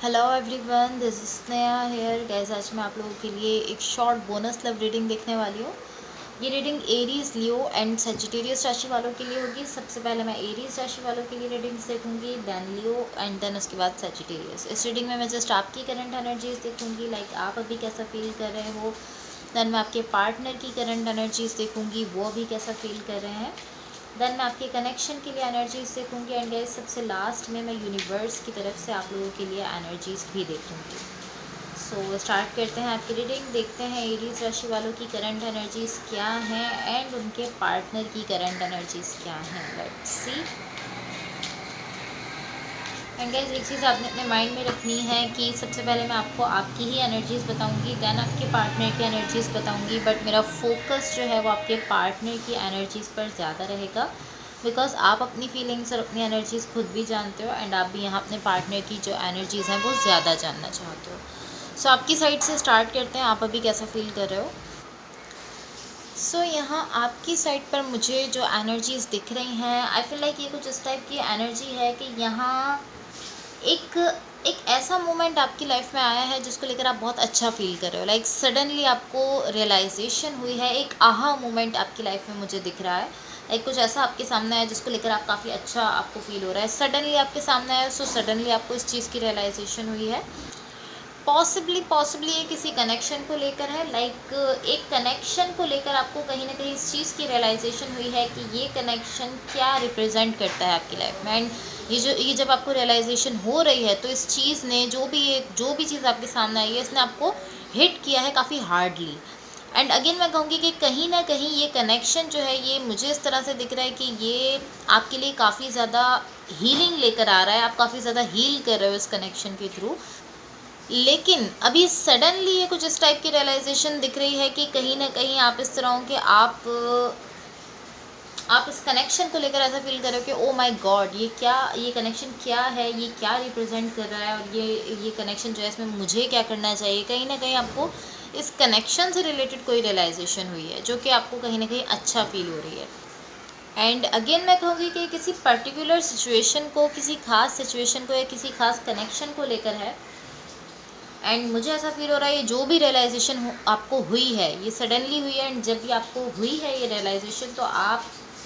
Hello everyone, this is Sneha hair guys. आज मैं आप लोगों के लिए एक शॉर्ट बोनस लव रीडिंग देखने वाली हूँ। ये reading Aries, Leo and Sagittarius राशि वालों के लिए होगी। सबसे पहले मैं एरीज राशि वालों के लिए रीडिंग्स देखूंगी, देन लियो एंड देन उसके बाद सजिटेरियस। इस रीडिंग में मैं जस्ट आपकी करंट एनर्जीज देखूंगी, लाइक आप अभी कैसा फील कर रहे हो। देन मैं आपके पार्टनर की करंट एनर्जीज देखूंगी, वो अभी कैसा फील कर रहे हैं। देन मैं आपके कनेक्शन के लिए एनर्जीज देखूंगी एंड गाइस सबसे लास्ट में मैं यूनिवर्स की तरफ से आप लोगों के लिए एनर्जीज भी देखूंगी। सो स्टार्ट करते हैं आपकी रीडिंग। देखते हैं एरीज राशि वालों की करंट एनर्जीज क्या हैं एंड उनके पार्टनर की करंट एनर्जीज क्या हैं। Let's see. एंड गाइस एक चीज़ आपने अपने माइंड में रखनी है कि सबसे पहले मैं आपको आपकी ही एनर्जीज़ बताऊंगी, देन आपके पार्टनर की एनर्जीज़ बताऊंगी, बट मेरा फोकस जो है वो आपके पार्टनर की एनर्जीज़ पर ज़्यादा रहेगा, बिकॉज आप अपनी फीलिंग्स और अपनी एनर्जीज़ खुद भी जानते हो एंड आप भी यहाँ अपने पार्टनर की जो एनर्जीज़ हैं वो ज़्यादा जानना चाहते हो। सो आपकी साइड से स्टार्ट करते हैं, आप अभी कैसा फील कर रहे हो। सो यहाँ आपकी साइड पर मुझे जो एनर्जीज़ दिख रही हैं, आई फील लाइक ये कुछ इस टाइप की एनर्जी है कि यहाँ एक एक ऐसा मोमेंट आपकी लाइफ में आया है जिसको लेकर आप बहुत अच्छा फील कर रहे हो। लाइक सडनली आपको रियलाइजेशन हुई है, एक आहा मोमेंट आपकी लाइफ में मुझे दिख रहा है। लाइक कुछ ऐसा आपके सामने है जिसको लेकर आप काफ़ी अच्छा आपको फील हो रहा है, सडनली आपके सामने आया। सो सडनली आपको इस चीज़ की रियलाइजेशन हुई है। पॉसिबली ये किसी कनेक्शन को लेकर है। लाइक एक कनेक्शन को लेकर आपको कहीं ना कहीं इस चीज़ की रियलाइजेशन हुई है कि ये कनेक्शन क्या रिप्रेजेंट करता है आपकी लाइफ में। एंड ये जब आपको रियलाइजेशन हो रही है तो इस चीज़ ने जो भी चीज़ आपके सामने आई है इसने आपको हिट किया है काफ़ी हार्डली। एंड अगेन मैं कहूँगी कि कहीं ना कहीं ये कनेक्शन जो है ये मुझे इस तरह से दिख रहा है कि ये आपके लिए काफ़ी ज़्यादा हीलिंग लेकर आ रहा है। आप काफ़ी ज़्यादा हील कर रहे हो इस कनेक्शन के थ्रू। लेकिन अभी सडनली ये कुछ इस टाइप की रियलाइजेशन दिख रही है कि कहीं ना कहीं आप इस तरह हो कि आप इस कनेक्शन को लेकर ऐसा फील कर रहे हो कि ओ माय गॉड, ये कनेक्शन क्या है, ये क्या रिप्रेजेंट कर रहा है, और ये कनेक्शन जो है इसमें मुझे क्या करना चाहिए। कहीं ना कहीं आपको इस कनेक्शन से रिलेटेड कोई रियलाइजेशन हुई है जो कि आपको कहीं ना कहीं अच्छा फील हो रही है। एंड अगेन मैं कहूँगी कि किसी पर्टिकुलर सिचुएशन को, किसी खास सिचुएशन को या किसी खास कनेक्शन को लेकर है। एंड मुझे ऐसा फील हो रहा है ये जो भी रियलाइजेशन आपको हुई है ये सडनली हुई है। एंड जब भी आपको हुई है ये रियलाइजेशन तो आप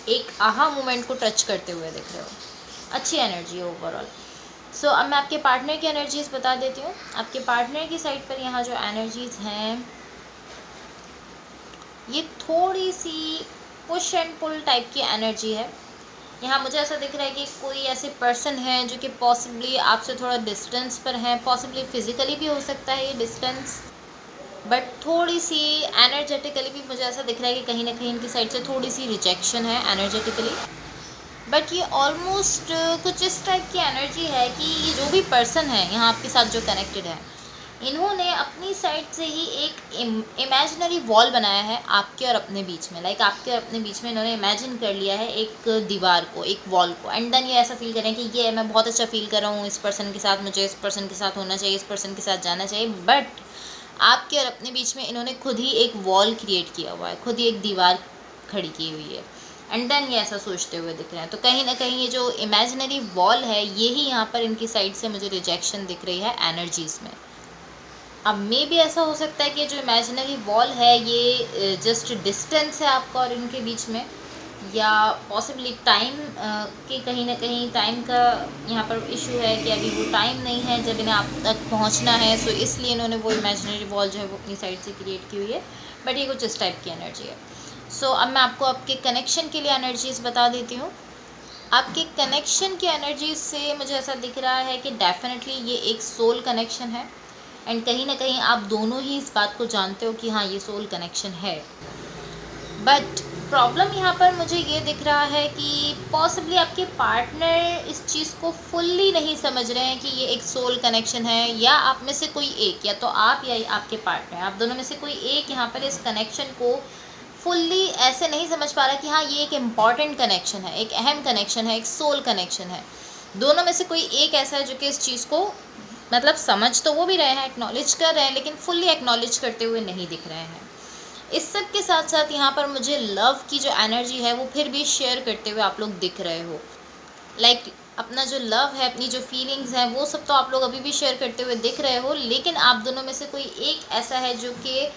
एक आहा मोमेंट को टच करते हुए दिख रहे हो। अच्छी एनर्जी है ओवरऑल। सो अब मैं आपके पार्टनर की एनर्जीज बता देती हूँ। आपके पार्टनर की साइड पर यहाँ जो एनर्जीज हैं ये थोड़ी सी पुश एंड पुल टाइप की एनर्जी है। यहाँ मुझे ऐसा दिख रहा है कि कोई ऐसे पर्सन है जो कि पॉसिबली आपसे थोड़ा डिस्टेंस पर है, पॉसिबली फिजिकली भी हो सकता है ये डिस्टेंस, बट थोड़ी सी एनर्जेटिकली भी मुझे ऐसा दिख रहा है कि कहीं ना कहीं इनकी साइड से थोड़ी सी रिजेक्शन है एनर्जेटिकली। बट ये ऑलमोस्ट कुछ इस टाइप की एनर्जी है कि ये जो भी पर्सन है यहाँ आपके साथ जो कनेक्टेड है इन्होंने अपनी साइड से ही एक इमेजिनरी वॉल बनाया है आपके और अपने बीच में। लाइक आपके और अपने बीच में इन्होंने इमेजिन कर लिया है एक दीवार को, एक वॉल को। एंड देन ये ऐसा फील करें कि ये मैं बहुत अच्छा फील कर रहा हूँ इस पर्सन के साथ, मुझे इस पर्सन के साथ होना चाहिए, इस पर्सन के साथ जाना चाहिए। बट आपके और अपने बीच में इन्होंने खुद ही एक वॉल क्रिएट किया हुआ है, खुद ही एक दीवार खड़ी की हुई है। एंड देन ये ऐसा सोचते हुए दिख रहे हैं। तो कहीं ना कहीं ये जो इमेजिनरी वॉल है ये ही यहाँ पर इनकी साइड से मुझे रिजेक्शन दिख रही है एनर्जीज़ में। अब मे भी ऐसा हो सकता है कि जो इमेजिनरी वॉल है ये जस्ट डिस्टेंस है आपका और इनके बीच में, या पॉसिबली टाइम के कहीं ना कहीं टाइम का यहाँ पर इशू है कि अभी वो टाइम नहीं है जब इन्हें आप तक पहुँचना है। सो इसलिए इन्होंने वो इमेजिनरी वॉल जो है वो अपनी साइड से क्रिएट की हुई है। बट ये कुछ इस टाइप की एनर्जी है। सो अब मैं आपको आपके कनेक्शन के लिए एनर्जीज़ बता देती हूँ। आपके कनेक्शन की एनर्जी से मुझे ऐसा दिख रहा है कि डेफिनेटली ये एक सोल कनेक्शन है। एंड कहीं ना कहीं आप दोनों ही इस बात को जानते हो कि हाँ ये सोल कनेक्शन है। बट प्रॉब्लम यहाँ पर मुझे ये दिख रहा है कि पॉसिबली आपके पार्टनर इस चीज़ को फुल्ली नहीं समझ रहे हैं कि ये एक सोल कनेक्शन है, या आप में से कोई एक, या तो आप या आपके पार्टनर, आप दोनों में से कोई एक यहाँ पर इस कनेक्शन को फुल्ली ऐसे नहीं समझ पा रहा कि हाँ ये एक इम्पॉर्टेंट कनेक्शन है, एक अहम कनेक्शन है, एक सोल कनेक्शन है। दोनों में से कोई एक ऐसा है जो कि इस चीज़ को मतलब समझ तो वो भी रहे हैं, एक्नॉलेज कर रहे हैं, लेकिन फुल्ली एक्नॉलेज करते हुए नहीं दिख रहे हैं। इस सब के साथ साथ यहाँ पर मुझे लव की जो एनर्जी है वो फिर भी शेयर करते हुए आप लोग दिख रहे हो। लाइक अपना जो लव है, अपनी जो फीलिंग्स हैं, वो सब तो आप लोग अभी भी शेयर करते हुए दिख रहे हो, लेकिन आप दोनों में से कोई एक ऐसा है जो कि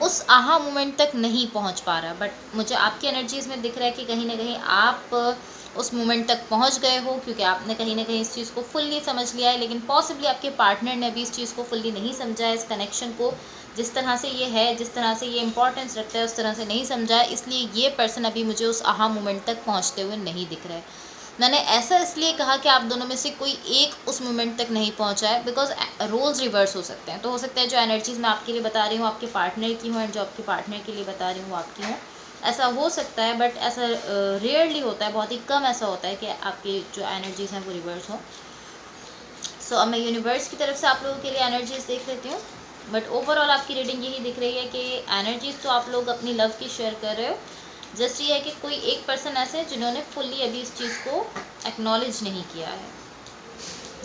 उस आहा मोमेंट तक नहीं पहुंच पा रहा। बट मुझे आपकी एनर्जीज में दिख रहा है कि कहीं ना कहीं आप उस मोमेंट तक पहुंच गए हो, क्योंकि आपने कहीं ना कहीं इस चीज़ को फुल्ली समझ लिया है, लेकिन पॉसिबली आपके पार्टनर ने अभी इस चीज़ को फुल्ली नहीं समझा है, इस कनेक्शन को जिस तरह से ये है, जिस तरह से ये इंपॉर्टेंस रखता है, उस तरह से नहीं समझा है। इसलिए ये पर्सन अभी मुझे उस आहा मोमेंट तक पहुँचते हुए नहीं दिख रहा है। मैंने ऐसा इसलिए कहा कि आप दोनों में से कोई एक उस मोमेंट तक नहीं पहुंचा है, बिकॉज रोल्स रिवर्स हो सकते हैं। तो हो सकता है जो एनर्जीज मैं आपके लिए बता रही हूँ आपके पार्टनर की हूँ, एंड जो आपके पार्टनर के लिए बता रही हूँ आपकी हूँ, ऐसा हो सकता है। बट ऐसा रेयरली होता है, बहुत ही कम ऐसा होता है कि आपकी जो एनर्जीज हैं वो रिवर्स हो। सो अब मैं यूनिवर्स की तरफ से आप लोगों के लिए एनर्जीज देख लेती हूँ। बट ओवरऑल आपकी रीडिंग यही दिख रही है कि एनर्जीज तो आप लोग अपनी लव की शेयर कर रहे हो, जस्ट ये है कि कोई एक पर्सन ऐसे है जिन्होंने फुल्ली अभी इस चीज़ को एक्नॉलेज नहीं किया है,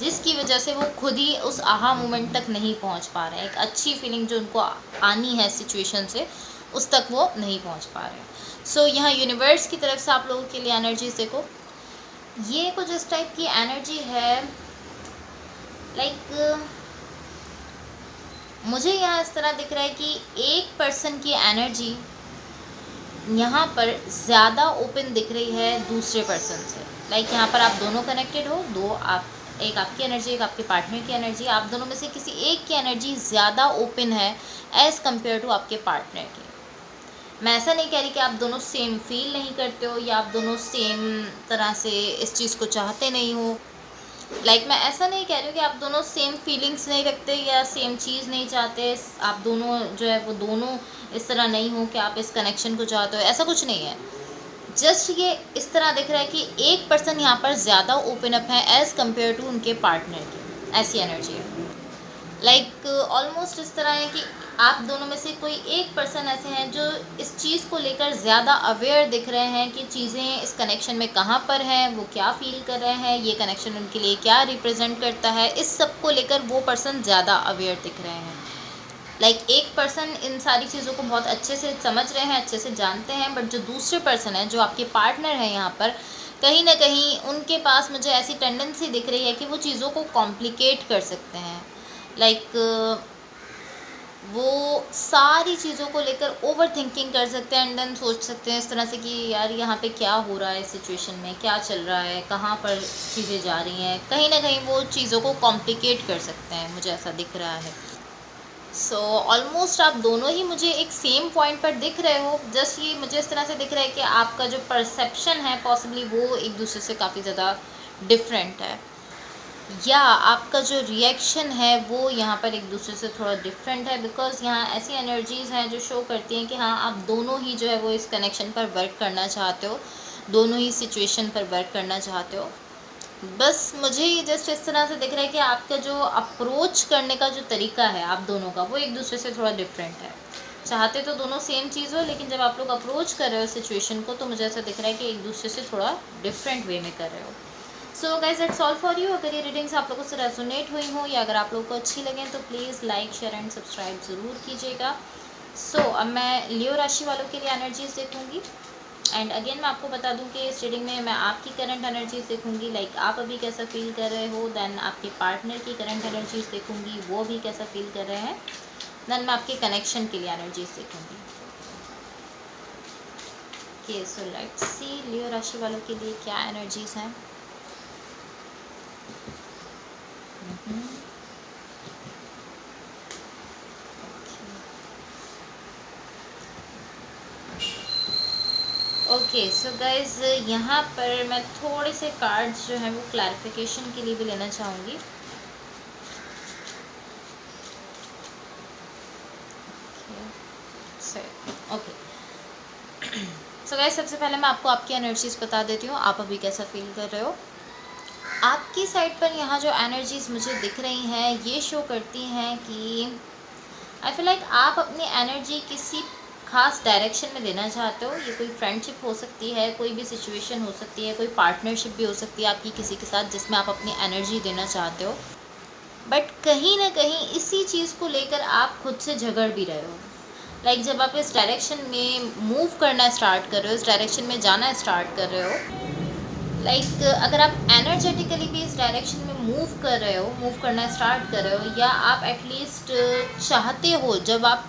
जिसकी वजह से वो खुद ही उस आहा मोमेंट तक नहीं पहुंच पा रहे हैं। एक अच्छी फीलिंग जो उनको आनी है सिचुएशन से, उस तक वो नहीं पहुंच पा रहे हैं। सो यहाँ यूनिवर्स की तरफ से आप लोगों के लिए एनर्जीज देखो, ये कुछ इस टाइप की एनर्जी है। लाइक मुझे यहाँ इस तरह दिख रहा है कि एक पर्सन की एनर्जी यहाँ पर ज़्यादा ओपन दिख रही है दूसरे पर्सन से। लाइक यहाँ पर आप दोनों कनेक्टेड हो, एक आपकी एनर्जी, एक आपके पार्टनर की एनर्जी, आप दोनों में से किसी एक की एनर्जी ज़्यादा ओपन है एज़ कम्पेयर टू आपके पार्टनर की। मैं ऐसा नहीं कह रही कि आप दोनों सेम फील नहीं करते हो या आप दोनों सेम तरह से इस चीज़ को चाहते नहीं हो। मैं ऐसा नहीं कह रही हूँ कि आप दोनों सेम फीलिंग्स नहीं रखते या सेम चीज़ नहीं चाहते। आप दोनों जो है वो दोनों इस तरह नहीं हो कि आप इस कनेक्शन को चाहते हो, ऐसा कुछ नहीं है। जस्ट ये इस तरह दिख रहा है कि एक पर्सन यहाँ पर ज़्यादा ओपन अप है एज़ कम्पेयर टू उनके पार्टनर की, ऐसी एनर्जी है। ऑलमोस्ट इस तरह है कि आप दोनों में से कोई एक पर्सन ऐसे हैं जो इस चीज़ को लेकर ज़्यादा अवेयर दिख रहे हैं कि चीज़ें इस कनेक्शन में कहाँ पर हैं, वो क्या फील कर रहे हैं, ये कनेक्शन उनके लिए क्या रिप्रेजेंट करता है, इस सब को लेकर वो पर्सन ज़्यादा अवेयर दिख रहे हैं। एक पर्सन इन सारी चीज़ों को बहुत अच्छे से समझ रहे हैं, अच्छे से जानते हैं, बट जो दूसरे पर्सन है, जो आपके पार्टनर हैं, यहाँ पर कहीं ना कहीं उनके पास मुझे ऐसी टेंडेंसी दिख रही है कि वो चीज़ों को कॉम्प्लिकेट कर सकते हैं। वो सारी चीज़ों को लेकर ओवर थिंकिंग कर सकते हैं, एंड देन सोच सकते हैं इस तरह से कि यार यहाँ पे क्या हो रहा है, सिचुएशन में क्या चल रहा है, कहाँ पर चीज़ें जा रही हैं, कहीं ना कहीं वो चीज़ों को कॉम्प्लिकेट कर सकते हैं, मुझे ऐसा दिख रहा है। सो ऑलमोस्ट आप दोनों ही मुझे एक सेम पॉइंट पर दिख रहे हो। जस्ट ये मुझे इस तरह से दिख रहा है कि आपका जो परसेप्शन है पॉसिबली वो एक दूसरे से काफ़ी ज़्यादा डिफरेंट है, या आपका जो रिएक्शन है वो यहाँ पर एक दूसरे से थोड़ा डिफरेंट है, बिकॉज़ यहाँ ऐसी एनर्जीज़ हैं जो शो करती हैं कि हाँ, आप दोनों ही जो है वो इस कनेक्शन पर वर्क करना चाहते हो, दोनों ही सिचुएशन पर वर्क करना चाहते हो। बस मुझे ये जस्ट इस तरह से दिख रहा है कि आपका जो अप्रोच करने का जो तरीका है आप दोनों का, वो एक दूसरे से थोड़ा डिफरेंट है। चाहते तो दोनों सेम चीज़ हो, लेकिन जब आप लोग अप्रोच कर रहे हो सिचुएशन को, तो मुझे ऐसा दिख रहा है कि एक दूसरे से थोड़ा डिफरेंट वे में कर रहे हो। So guys that's all for you. अगर ये रीडिंग्स आप लोगों से रेजोनेट हुई हो या अगर आप लोगों को अच्छी लगें तो please like, share and subscribe ज़रूर कीजिएगा। अब मैं लियो राशि वालों के लिए एनर्जीज देखूंगी, एंड अगेन मैं आपको बता दूं कि इस रीडिंग में मैं आपकी करंट एनर्जीज देखूंगी, आप अभी कैसा फील कर रहे हो। देन आपके पार्टनर की करंट एनर्जीज देखूंगी, वो भी कैसा फील कर रहे हैं। देन मैं आपके कनेक्शन के लिए एनर्जीज देखूंगी। सो लेट्स सी लियो राशि वालों के लिए क्या एनर्जीज हैं। ओके सो गाइज यहाँ पर मैं थोड़े से कार्ड्स जो हैं वो क्लैरिफिकेशन के लिए भी लेना चाहूँगी। ओके सो गाइज सबसे पहले मैं आपको आपकी एनर्जीज बता देती हूँ, आप अभी कैसा फील कर रहे हो। आपकी साइड पर यहाँ जो एनर्जीज मुझे दिख रही हैं ये शो करती हैं कि आई फील लाइक आप अपनी एनर्जी किसी खास डायरेक्शन में देना चाहते हो। ये कोई फ्रेंडशिप हो सकती है, कोई भी सिचुएशन हो सकती है, कोई पार्टनरशिप भी हो सकती है आपकी किसी के साथ जिसमें आप अपनी एनर्जी देना चाहते हो। बट कहीं ना कहीं इसी चीज़ को लेकर आप खुद से झगड़ भी रहे हो। जब आप इस डायरेक्शन में मूव करना स्टार्ट कर रहे हो, इस डायरेक्शन में जाना स्टार्ट कर रहे हो, अगर आप एनर्जेटिकली भी इस डायरेक्शन में मूव करना स्टार्ट कर रहे हो, या आप एटलीस्ट चाहते हो, जब आप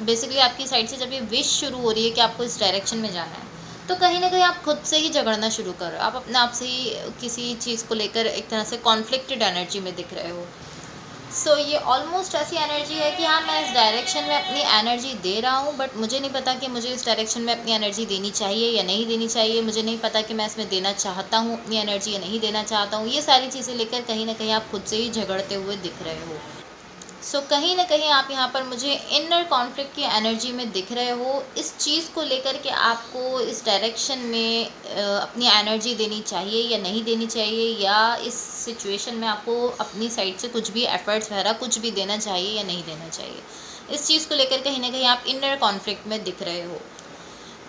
बेसिकली आपकी साइड से जब ये विश शुरू हो रही है कि आपको इस डायरेक्शन में जाना है, तो कहीं ना कहीं आप खुद से ही झगड़ना शुरू कर रहे हो, आप अपने आप से ही किसी चीज़ को लेकर एक तरह से कॉन्फ्लिक्टेड एनर्जी में दिख रहे हो। ये ऑलमोस्ट ऐसी एनर्जी है कि हाँ, मैं इस डायरेक्शन में अपनी एनर्जी दे रहा हूँ, बट मुझे नहीं पता कि मुझे इस डायरेक्शन में अपनी एनर्जी देनी चाहिए या नहीं देनी चाहिए। मुझे नहीं पता कि मैं इसमें देना चाहता हूँ अपनी एनर्जी या नहीं देना चाहता हूँ। ये सारी चीज़ें लेकर कहीं ना कहीं आप खुद से ही झगड़ते हुए दिख रहे हो। कहीं ना कहीं आप यहाँ पर मुझे इनर कॉन्फ्लिक्ट की एनर्जी में दिख रहे हो, इस चीज़ को लेकर के आपको इस डायरेक्शन में अपनी एनर्जी देनी चाहिए या नहीं देनी चाहिए, या इस सिचुएशन में आपको अपनी साइड से कुछ भी एफर्ट्स वगैरह कुछ भी देना चाहिए या नहीं देना चाहिए। इस चीज़ को लेकर कहीं ना कहीं आप इनर कॉन्फ्लिक्ट में दिख रहे हो।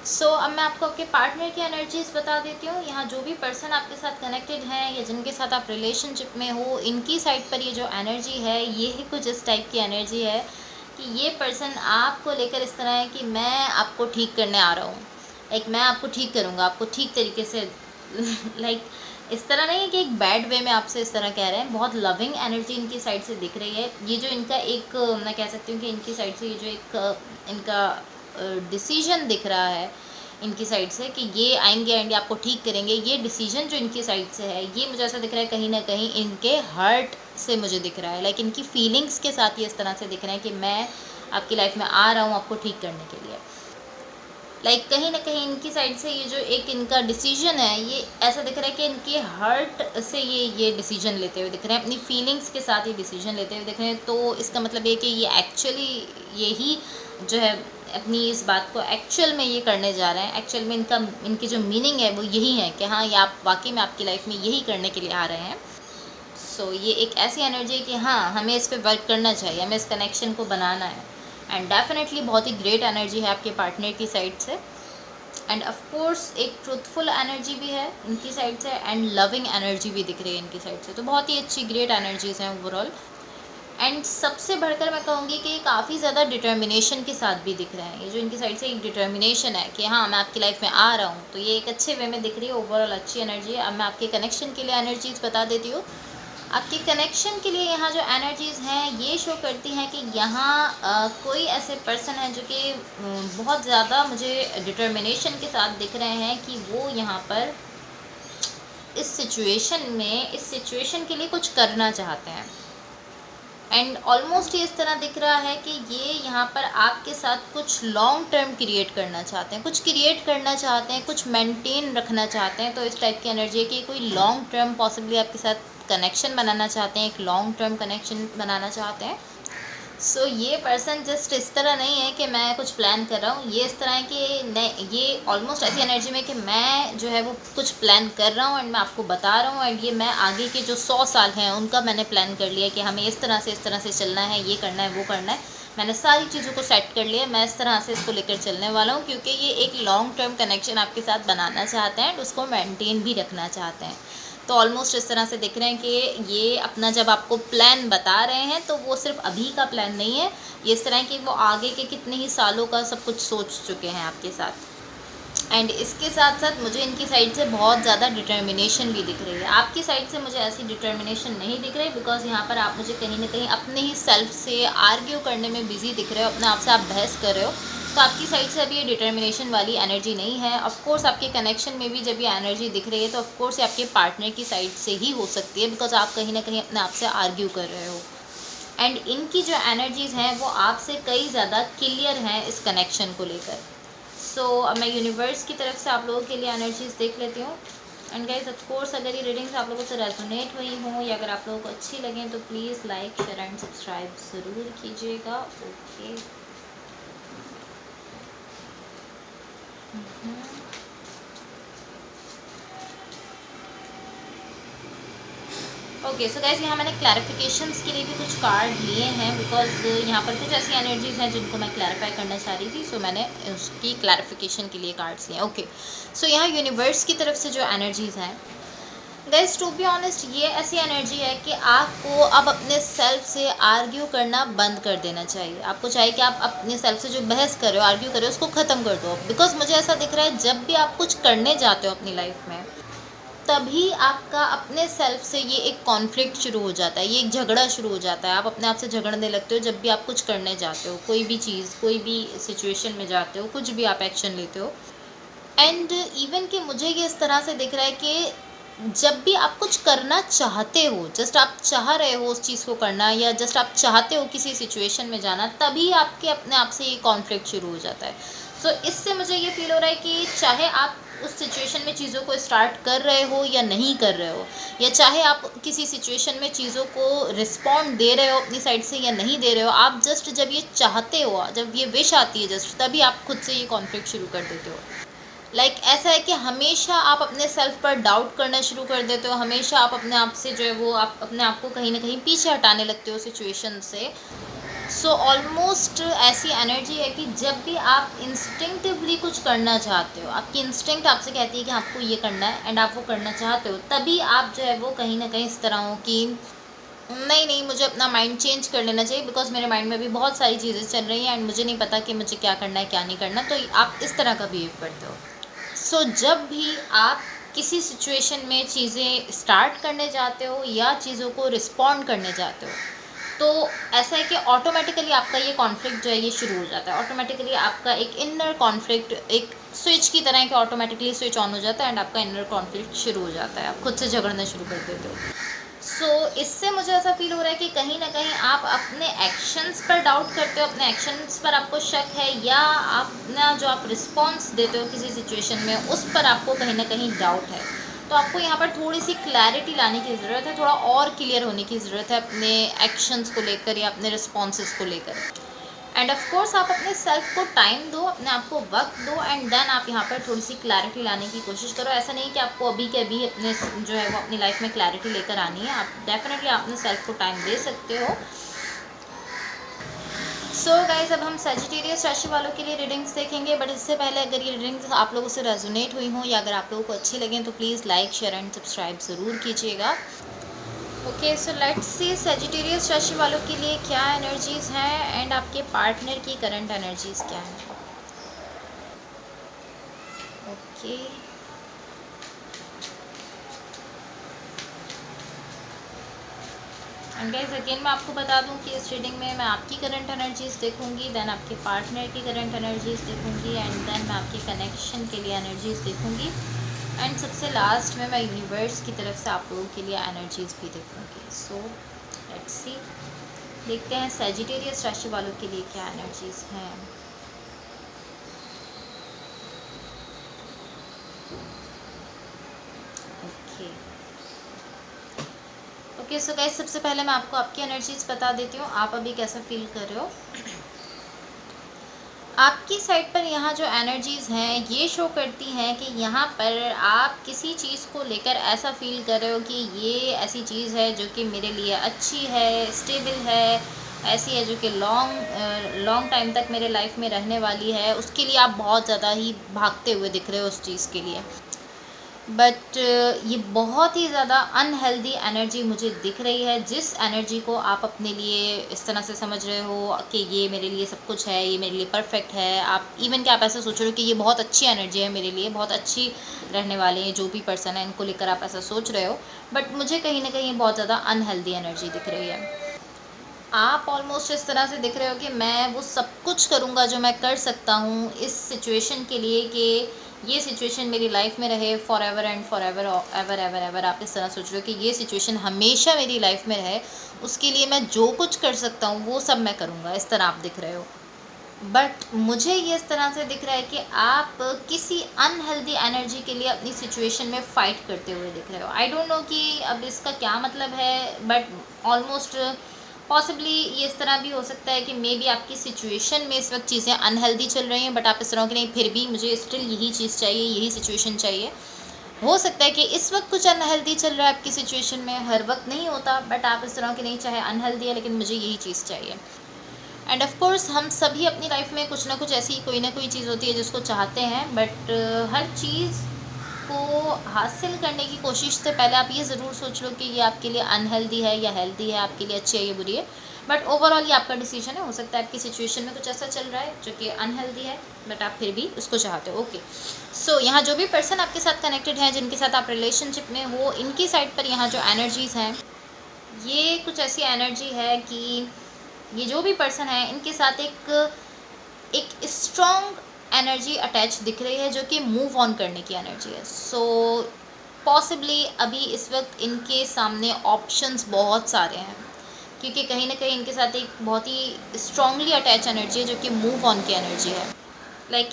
अब मैं आपको आपके पार्टनर की एनर्जीज बता देती हूँ। यहाँ जो भी पर्सन आपके साथ कनेक्टेड हैं या जिनके साथ आप रिलेशनशिप में हो, इनकी साइड पर ये जो एनर्जी है, ये ही कुछ इस टाइप की एनर्जी है कि ये पर्सन आपको लेकर इस तरह है कि मैं आपको ठीक करने आ रहा हूँ, मैं आपको ठीक करूँगा, आपको ठीक तरीके से इस तरह नहीं है कि एक बैड वे में आपसे इस तरह कह रहे हैं। बहुत लविंग एनर्जी इनकी साइड से दिख रही है। ये जो इनका एक, मैं कह सकती हूँ कि इनकी साइड से ये जो एक इनका डिसीजन दिख रहा है इनकी साइड से कि ये आएंगे एंड आपको ठीक करेंगे, ये डिसीजन जो इनकी साइड से है, ये मुझे ऐसा दिख रहा है कहीं ना कहीं इनके हर्ट से मुझे दिख रहा है। इनकी फीलिंग्स के साथ ये इस तरह से दिख रहे हैं कि मैं आपकी लाइफ में आ रहा हूँ आपको ठीक करने के लिए। कहीं ना कहीं इनकी साइड से ये जो एक इनका डिसीजन है, ये ऐसा दिख रहा है कि इनके हर्ट से ये डिसीजन लेते हुए दिख रहे हैं, अपनी फीलिंग्स के साथ ये डिसीजन लेते हुए दिख रहे हैं। तो इसका मतलब ये कि ये एक्चुअली यही जो है अपनी इस बात को एक्चुअल में ये करने जा रहे हैं। एक्चुअल में इनकी जो मीनिंग है वो यही है कि हाँ, ये आप वाकई में आपकी लाइफ में यही करने के लिए आ रहे हैं। ये एक ऐसी एनर्जी है कि हाँ, हमें इस पर वर्क करना चाहिए, हमें इस कनेक्शन को बनाना है। एंड डेफिनेटली बहुत ही ग्रेट एनर्जी है आपके पार्टनर की साइड से। एंड ऑफ कोर्स एक ट्रूथफुल एनर्जी भी है इनकी साइड से, एंड लविंग एनर्जी भी दिख रही है इनकी साइड से। तो बहुत ही अच्छी ग्रेट एनर्जीज़ हैं ओवरऑल। एंड सबसे बढ़कर मैं कहूँगी कि काफ़ी ज़्यादा डिटर्मिनेशन के साथ भी दिख रहे हैं। ये जो इनकी साइड से एक डिटर्मिनेशन है कि हाँ, मैं आपकी लाइफ में आ रहा हूँ, तो ये एक अच्छे वे में दिख रही है। ओवरऑल अच्छी एनर्जी है। अब मैं आपके कनेक्शन के लिए एनर्जीज़ बता देती हूँ। आपके कनेक्शन के लिए यहाँ जो एनर्जीज़ हैं ये शो करती हैं कि यहाँ कोई ऐसे पर्सन है जो कि बहुत ज़्यादा मुझे डिटर्मिनेशन के साथ दिख रहे हैं कि वो यहाँ पर इस सिचुएशन के लिए कुछ करना चाहते हैं। एंड ऑलमोस्ट ये इस तरह दिख रहा है कि ये यहाँ पर आपके साथ कुछ लॉन्ग टर्म क्रिएट करना चाहते हैं, कुछ मेंटेन रखना चाहते हैं। तो इस टाइप की एनर्जी है कि कोई लॉन्ग टर्म पॉसिबली आपके साथ कनेक्शन बनाना चाहते हैं, एक लॉन्ग टर्म कनेक्शन बनाना चाहते हैं। ये पर्सन जस्ट इस तरह नहीं है कि मैं कुछ प्लान कर रहा हूँ, ये इस तरह है कि नहीं, ये ऑलमोस्ट ऐसी एनर्जी में कि मैं जो है वो कुछ प्लान कर रहा हूँ एंड मैं आपको बता रहा हूँ। एंड ये मैं आगे के जो 100 साल हैं उनका मैंने प्लान कर लिया कि हमें इस तरह से चलना है, ये करना है, वो करना है। मैंने सारी चीज़ों को सेट कर लिया, मैं इस तरह से इसको लेकर चलने वाला हूँ, क्योंकि ये एक लॉन्ग टर्म कनेक्शन आपके साथ बनाना चाहते हैं एंड उसको मेनटेन भी रखना चाहते हैं। तो ऑलमोस्ट इस तरह से दिख रहे हैं कि ये अपना जब आपको प्लान बता रहे हैं तो वो सिर्फ अभी का प्लान नहीं है, ये इस तरह है कि वो आगे के कितने ही सालों का सब कुछ सोच चुके हैं आपके साथ। एंड इसके साथ साथ मुझे इनकी साइड से बहुत ज़्यादा डिटर्मिनेशन भी दिख रही है। आपकी साइड से मुझे ऐसी डिटर्मिनेशन नहीं दिख रही, बिकॉज यहाँ पर आप मुझे कहीं ना कहीं अपने ही सेल्फ से आर्ग्यू करने में बिजी दिख रहे हो, अपने आप से आप बहस कर रहे हो। तो आपकी साइड से अभी ये डिटर्मिनेशन वाली एनर्जी नहीं है। ऑफ कोर्स आपके कनेक्शन में भी जब ये एनर्जी दिख रही है तो ऑफ कोर्स ये आपके पार्टनर की साइड से ही हो सकती है, बिकॉज आप कहीं ना कहीं अपने आप से आर्ग्यू कर रहे हो। एंड इनकी जो एनर्जीज़ हैं वो आपसे कई ज़्यादा क्लियर हैं इस कनेक्शन को लेकर। अब मैं यूनिवर्स की तरफ से आप लोगों के लिए एनर्जीज़ देख लेती हूँ। एंड गाइज ऑफ कोर्स अगर ये रीडिंग्स आप लोगों से रेजोनेट हुई हों या अगर आप लोगों को अच्छी लगें तो please like, share and subscribe ज़रूर कीजिएगा। Okay, okay. सो गाइस, यहाँ मैंने क्लैरिफिकेशंस के लिए भी कुछ कार्ड लिए हैं, बिकॉज यहाँ पर कुछ ऐसी एनर्जीज़ हैं जिनको मैं क्लैरिफाई करना चाह रही थी। मैंने उसकी क्लैरिफिकेशन के लिए कार्ड्स लिए। ओके, यहाँ यूनिवर्स की तरफ से जो एनर्जीज़ हैं गाइस, टू बी ऑनेस्ट, ये ऐसी एनर्जी है कि आपको अब अपने सेल्फ से आर्ग्यू करना बंद कर देना चाहिए। आपको चाहिए कि आप अपने सेल्फ से जो बहस कर रहे हो, आर्ग्यू कर रहे हो, उसको ख़त्म कर दो। बिकॉज मुझे ऐसा दिख रहा है जब भी आप कुछ करने जाते हो अपनी लाइफ में, तभी आपका अपने सेल्फ से ये एक कॉन्फ्लिक्ट शुरू हो जाता है, ये एक झगड़ा शुरू हो जाता है। आप अपने आप से झगड़ने लगते हो जब भी आप कुछ करने जाते हो, कोई भी चीज़, कोई भी सिचुएशन में जाते हो, कुछ भी आप एक्शन लेते हो। एंड इवन कि मुझे ये इस तरह से दिख रहा है कि जब भी आप कुछ करना चाहते हो, जस्ट आप चाह रहे हो उस चीज़ को करना, या जस्ट आप चाहते हो किसी सिचुएशन में जाना, तभी आपके अपने आप से ये कॉन्फ्लिक्ट शुरू हो जाता है। सो इससे मुझे ये फील हो रहा है कि चाहे आप उस सिचुएशन में चीज़ों को स्टार्ट कर रहे हो या नहीं कर रहे हो, या चाहे आप किसी सिचुएशन में चीज़ों को रिस्पॉन्ड दे रहे हो अपनी साइड से या नहीं दे रहे हो, आप जस्ट जब ये चाहते हो, जब ये विश आती है जस्ट, तभी आप खुद से ये कॉन्फ्लिक्ट शुरू कर देते हो। ऐसा है कि हमेशा आप अपने सेल्फ पर डाउट करना शुरू कर देते हो, हमेशा आप अपने आप से जो है वो आप अपने आप को कहीं ना कहीं पीछे हटाने लगते हो सिचुएशन से। सो ऑलमोस्ट ऐसी एनर्जी है कि जब भी आप इंस्टिंक्टिवली कुछ करना चाहते हो, आपकी इंस्टिंक्ट आपसे कहती है कि आपको ये करना है एंड आप वो करना चाहते हो, तभी आप जो है वो कहीं ना कहीं इस तरह हो कि नहीं नहीं, मुझे अपना माइंड चेंज कर लेना चाहिए, बिकॉज मेरे माइंड में भी बहुत सारी चीज़ें चल रही हैं एंड मुझे नहीं पता कि मुझे क्या करना है क्या नहीं करना। तो आप इस तरह का बिहेव करते हो। सो जब भी आप किसी सिचुएशन में चीज़ें स्टार्ट करने जाते हो या चीज़ों को रिस्पॉन्ड करने जाते हो, तो ऐसा है कि ऑटोमेटिकली आपका ये कॉन्फ्लिक्ट जो है ये शुरू हो जाता है। ऑटोमेटिकली आपका एक इनर कॉन्फ्लिक्ट एक स्विच की तरह है कि ऑटोमेटिकली स्विच ऑन हो जाता है एंड आपका इनर कॉन्फ्लिक्ट शुरू हो जाता है, आप खुद से झगड़ना शुरू कर देते हो। सो इससे मुझे ऐसा फील हो रहा है कि कहीं ना कहीं आप अपने एक्शंस पर डाउट करते हो, अपने एक्शंस पर आपको शक है, या अपना जो आप रिस्पॉन्स देते हो किसी सिचुएशन में उस पर आपको कहीं ना कहीं डाउट है। तो आपको यहाँ पर थोड़ी सी क्लैरिटी लाने की ज़रूरत है, थोड़ा और क्लियर होने की ज़रूरत है अपने एक्शंस को लेकर या अपने रिस्पॉन्सेस को लेकर। एंड ऑफ कोर्स आप अपने सेल्फ को टाइम दो, अपने आप को वक्त दो, एंड देन आप यहाँ पर थोड़ी सी क्लैरिटी लाने की कोशिश करो। ऐसा नहीं कि आपको अभी के अभी अपने जो है वो अपनी लाइफ में क्लैरिटी लेकर आनी है, आप डेफिनेटली अपने सेल्फ को टाइम दे सकते हो। सो गाइज, अब हम सजिटेरियस राशि वालों के लिए रीडिंग्स देखेंगे, बट इससे पहले अगर ये रीडिंग्स आप लोगों से रेजोनेट हुई हों या अगर आप लोगों को अच्छी लगें तो please like share and subscribe ज़रूर कीजिएगा। Okay, so let's see Sagittarius राशि वालों के लिए क्या एनर्जीज हैं एंड आपके पार्टनर की करंट एनर्जीज क्या हैं। ओके, एंड गाइस अगेन मैं आपको बता दूं कि इस रीडिंग में मैं आपकी करंट एनर्जीज देखूंगी, देन आपके पार्टनर की करंट एनर्जीज देखूंगी, एंड देन मैं आपके कनेक्शन के लिए एनर्जीज देखूंगी, एंड सबसे लास्ट में मैं यूनिवर्स की तरफ से आप लोगों के लिए एनर्जीज भी देखूंगी। सो लेट्स सी, देखते हैं सजिटेरियस राशि वालों के लिए क्या एनर्जीज हैं। ओके, सो गाइस सबसे पहले मैं आपको आपकी एनर्जीज बता देती हूँ, आप अभी कैसा फील कर रहे हो। आपकी साइड पर यहाँ जो एनर्जीज हैं ये शो करती हैं कि यहाँ पर आप किसी चीज़ को लेकर ऐसा फील कर रहे हो कि ये ऐसी चीज़ है जो कि मेरे लिए अच्छी है, स्टेबल है, ऐसी है जो कि लॉन्ग टाइम तक मेरे लाइफ में रहने वाली है, उसके लिए आप बहुत ज़्यादा ही भागते हुए दिख रहे हो उस चीज़ के लिए। बट ये बहुत ही ज़्यादा अनहेल्दी एनर्जी मुझे दिख रही है, जिस एनर्जी को आप अपने लिए इस तरह से समझ रहे हो कि ये मेरे लिए सब कुछ है, ये मेरे लिए परफेक्ट है। आप इवन कि आप ऐसा सोच रहे हो कि ये बहुत अच्छी एनर्जी है मेरे लिए, बहुत अच्छी रहने वाले हैं जो भी पर्सन है, इनको लेकर आप ऐसा सोच रहे हो, बट मुझे कहीं ना कहीं बहुत ज़्यादा अनहेल्दी एनर्जी दिख रही है। आप ऑलमोस्ट इस तरह से दिख रहे हो कि मैं वो सब कुछ करूँगा जो मैं कर सकता हूँ इस सिचुएशन के लिए कि ये सिचुएशन मेरी लाइफ में रहे for ever and for ever ever ever ever. आप इस तरह सोच रहे हो कि ये सिचुएशन हमेशा मेरी लाइफ में रहे, उसके लिए मैं जो कुछ कर सकता हूँ वो सब मैं करूँगा, इस तरह आप दिख रहे हो। बट मुझे ये इस तरह से दिख रहा है कि आप किसी अनहेल्दी एनर्जी के लिए अपनी सिचुएशन में फ़ाइट करते हुए दिख रहे हो। आई डोंट नो कि अब इसका क्या मतलब है, बट ऑलमोस्ट पॉसिबली ये इस तरह भी हो सकता है कि मे बी आपकी सिचुएशन में इस वक्त चीज़ें अनहेल्दी चल रही हैं, बट आप इस तरह की नहीं, फिर भी मुझे स्टिल यही चीज़ चाहिए, यही सिचुएशन चाहिए। हो सकता है कि इस वक्त कुछ अनहेल्दी चल रहा है आपकी सिचुएशन में, हर वक्त नहीं होता, बट आप इस तरह की नहीं, चाहे अनहेल्दी है लेकिन मुझे यही चीज़ चाहिए। एंड ऑफ कोर्स हम सभी अपनी लाइफ में कुछ ना कुछ ऐसी कोई ना कोई चीज़ होती है जिसको चाहते हैं, बट हर चीज़ को हासिल करने की कोशिश से पहले आप ये ज़रूर सोच लो कि ये आपके लिए अनहेल्दी है या हेल्दी है, आपके लिए अच्छी है या बुरी है। बट ओवरऑल ये आपका डिसीजन है। हो सकता है आपकी सिचुएशन में कुछ ऐसा चल रहा है जो कि अनहेल्दी है, बट आप फिर भी उसको चाहते हो। ओके, सो यहाँ जो भी पर्सन आपके साथ कनेक्टेड है, जिनके साथ आप रिलेशनशिप में हो, इनकी साइड पर यहाँ जो एनर्जीज़ हैं, ये कुछ ऐसी एनर्जी है कि ये जो भी पर्सन है, इनके साथ एक स्ट्रॉन्ग एनर्जी अटैच दिख रही है, जो कि मूव ऑन करने की एनर्जी है। सो पॉसिबली अभी इस वक्त इनके सामने ऑप्शंस बहुत सारे हैं, क्योंकि कहीं ना कहीं इनके साथ एक बहुत ही स्ट्रांगली अटैच एनर्जी है, जो कि मूव ऑन की एनर्जी है।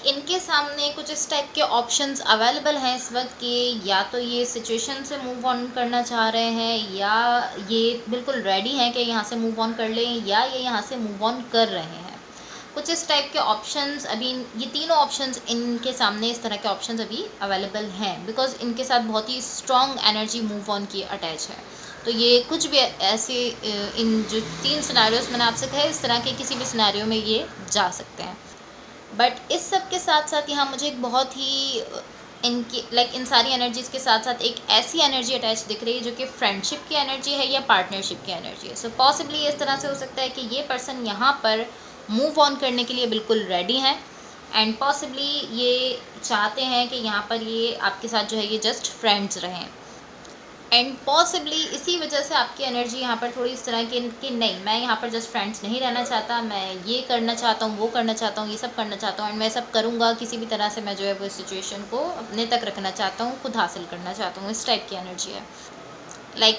इनके सामने कुछ इस टाइप के ऑप्शंस अवेलेबल हैं इस वक्त कि या तो ये सिचुएशन से मूव ऑन करना चाह रहे हैं, या ये बिल्कुल रेडी हैं कि यहाँ से मूव ऑन कर लें, या ये यहाँ से मूव ऑन कर रहे हैं। कुछ इस टाइप के ऑप्शंस अभी ये तीनों ऑप्शंस इनके सामने, इस तरह के ऑप्शंस अभी अवेलेबल हैं, बिकॉज इनके साथ बहुत ही स्ट्रॉन्ग एनर्जी मूव ऑन की अटैच है। तो ये कुछ भी ऐसे इन जो 3 सिनेरियोस मैंने आपसे कहे, इस तरह के किसी भी सिनेरियो में ये जा सकते हैं। बट इस सब के साथ साथ यहाँ मुझे एक बहुत ही इनकी इन सारी एनर्जीज़ के साथ साथ एक ऐसी एनर्जी अटैच दिख रही है, जो कि फ्रेंडशिप की एनर्जी है या पार्टनरशिप की एनर्जी है। सो पॉसिबली इस तरह से हो सकता है कि ये पर्सन यहाँ पर मूव ऑन करने के लिए बिल्कुल रेडी हैं, एंड पॉसिबली ये चाहते हैं कि यहाँ पर ये आपके साथ जो है ये जस्ट फ्रेंड्स रहें, एंड पॉसिबली इसी वजह से आपकी एनर्जी यहाँ पर थोड़ी इस तरह की कि नहीं, मैं यहाँ पर जस्ट फ्रेंड्स नहीं रहना चाहता, मैं ये करना चाहता हूँ, वो करना चाहता हूँ, ये सब करना चाहता हूँ, एंड मैं सब करूँगा, किसी भी तरह से मैं जो है वो सिचुएशन को अपने तक रखना चाहता हूँ, खुद हासिल करना चाहता हूँ। इस टाइप की एनर्जी है।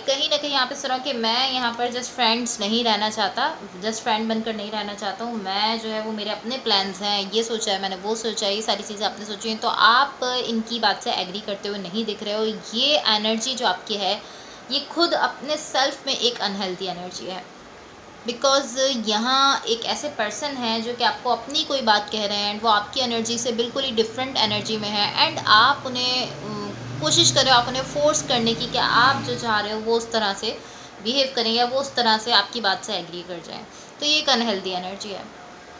कहीं ना कहीं आप इस तरह कि मैं यहाँ पर जस्ट फ्रेंड्स नहीं रहना चाहता, जस्ट फ्रेंड बनकर नहीं रहना चाहता हूँ, मैं जो है वो मेरे अपने प्लान्स हैं, ये सोचा है मैंने, वो सोचा है, ये सारी चीज़ें आपने सोची हैं, तो आप इनकी बात से एग्री करते हुए नहीं दिख रहे हो। ये एनर्जी जो आपकी है, ये खुद अपने सेल्फ में एक अनहेल्दी एनर्जी है, बिकॉज़ यहाँ एक ऐसे पर्सन हैं जो कि आपको अपनी कोई बात कह रहे हैं, एंड वो आपकी एनर्जी से बिल्कुल ही डिफरेंट एनर्जी में है, एंड आप उन्हें कोशिश कर रहे हो, आप उन्हें फोर्स करने की कि आप जो चाह रहे हो वो उस तरह से बिहेव करें, या वो उस तरह से आपकी बात से एग्री कर जाएं। तो ये एक अनहेल्दी एनर्जी है।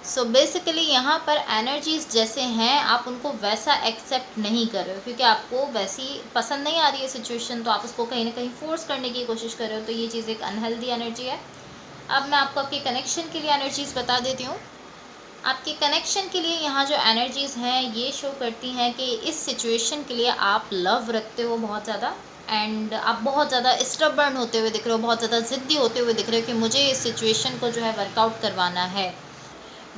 सो बेसिकली यहाँ पर एनर्जीज जैसे हैं, आप उनको वैसा एक्सेप्ट नहीं कर रहे हो, क्योंकि आपको वैसी पसंद नहीं आ रही है सिचुएशन, तो आप उसको कहीं ना कहीं फोर्स करने की कोशिश कर रहे हो। तो ये चीज़ एक अनहेल्दी एनर्जी है। अब मैं आपको आपके कनेक्शन के लिए एनर्जीज़ बता देती हूँ। आपके कनेक्शन के लिए यहाँ जो एनर्जीज़ हैं, ये शो करती हैं कि इस सिचुएशन के लिए आप लव रखते हो बहुत ज़्यादा, एंड आप बहुत ज़्यादा स्टबर्न होते हुए दिख रहे हो, बहुत ज़्यादा ज़िद्दी होते हुए दिख रहे हो कि मुझे इस सिचुएशन को जो है वर्कआउट करवाना है।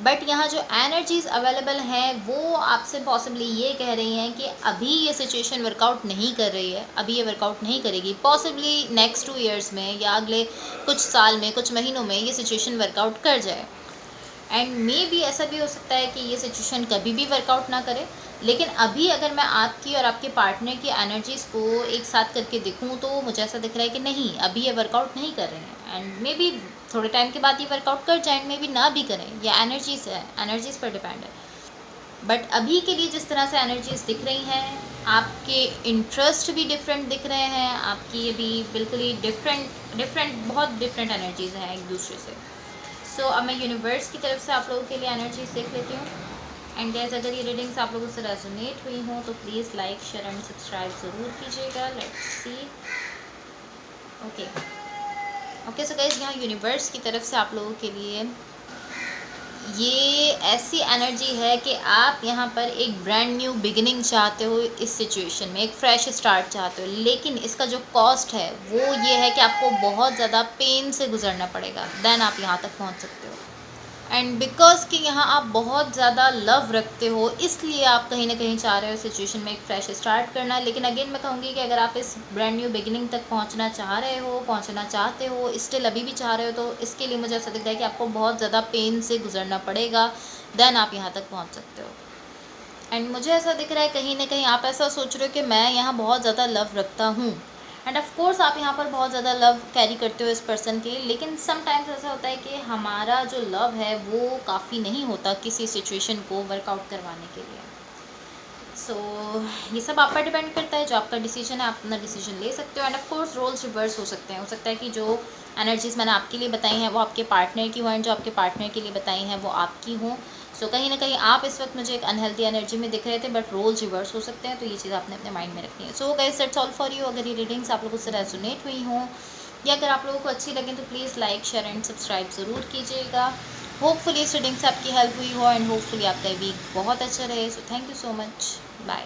बट यहाँ जो एनर्जीज़ अवेलेबल हैं, वो आपसे पॉसिबली ये कह रही हैं कि अभी ये सिचुएशन वर्कआउट नहीं कर रही है, अभी ये वर्कआउट नहीं करेगी, पॉसिबली नेक्स्ट 2 ईयर्स में या अगले कुछ साल में, कुछ महीनों में ये सिचुएशन वर्कआउट कर जाए। एंड मे बी ऐसा भी हो सकता है कि ये सिचुएशन कभी भी वर्कआउट ना करे, लेकिन अभी अगर मैं आपकी और आपके पार्टनर की एनर्जीज़ को एक साथ करके देखूं, तो मुझे ऐसा दिख रहा है कि नहीं, अभी ये वर्कआउट नहीं कर रहे हैं, एंड मे बी थोड़े टाइम के बाद ये वर्कआउट कर जाए, मे बी ना भी करें। ये एनर्जीज़ है, एनर्जीज़ पर डिपेंड है। बट अभी के लिए जिस तरह से एनर्जीज़ दिख रही हैं, आपके इंटरेस्ट भी डिफरेंट दिख रहे हैं, आपकी ये भी बिल्कुल ही डिफरेंट बहुत डिफरेंट एनर्जीज़ हैं एक दूसरे से। सो अब मैं यूनिवर्स की तरफ से आप लोगों के लिए एनर्जीज देख लेती हूँ। एंड गैस, अगर ये रीडिंग्स आप लोगों से रेजोनेट हुई हों तो please like, share and subscribe ज़रूर कीजिएगा। Let's see. Okay so guys, यहाँ यूनिवर्स की तरफ से आप लोगों के लिए ये ऐसी एनर्जी है कि आप यहाँ पर एक ब्रांड न्यू बिगिनिंग चाहते हो, इस सिचुएशन में एक फ्रेश स्टार्ट चाहते हो, लेकिन इसका जो कॉस्ट है वो ये है कि आपको बहुत ज़्यादा पेन से गुजरना पड़ेगा, देन आप यहाँ तक पहुँच सकते हो। एंड बिकॉज कि यहाँ आप बहुत ज़्यादा लव रखते हो, इसलिए आप कहीं ना कहीं चाह रहे हो सिचुएशन में एक फ्रेश स्टार्ट करना। लेकिन अगेन मैं कहूँगी कि अगर आप इस ब्रांड न्यू बिगिनिंग तक पहुँचना चाह रहे हो, पहुँचना चाहते हो, स्टिल अभी भी चाह रहे हो, तो इसके लिए मुझे ऐसा दिखता है कि आपको बहुत ज़्यादा पेन से गुजरना पड़ेगा, देन आप यहाँ तक पहुँच सकते हो। एंड मुझे ऐसा दिख रहा है कहीं ना कहीं आप ऐसा सोच रहे हो कि मैं यहाँ बहुत ज़्यादा लव रखता हूँ, एंड ऑफ कोर्स आप यहाँ पर बहुत ज़्यादा लव कैरी करते हो इस पर्सन के लिए, लेकिन समटाइम्स ऐसा होता है कि हमारा जो लव है वो काफ़ी नहीं होता किसी सिचुएशन को वर्कआउट करवाने के लिए। सो ये सब आप पर डिपेंड करता है, जो आपका डिसीजन है आप अपना डिसीजन ले सकते हो। And of course roles reverse हो सकते हैं, हो सकता है कि जो एनर्जीज़ मैंने आपके लिए बताई हैं वो आपके पार्टनर की हों, एंड जो आपके पार्टनर के लिए बताई हैं वो आपकी हों। सो कहीं ना कहीं आप इस वक्त मुझे एक अनहेल्दी एनर्जी में दिख रहे थे, बट रोल्स रिवर्स हो सकते हैं, तो ये चीज़ आपने अपने माइंड में रखनी है। So guys that's all for you. अगर ये रीडिंग्स आप लोगों से रेजोनेट हुई हों या अगर आप लोगों को अच्छी लगे तो please like share and subscribe ज़रूर कीजिएगा। होपफुली इस रीडिंग से आपकी हेल्प हुई हो एंड होपफुली आपका वीक बहुत अच्छा रहे। So thank you so much, bye.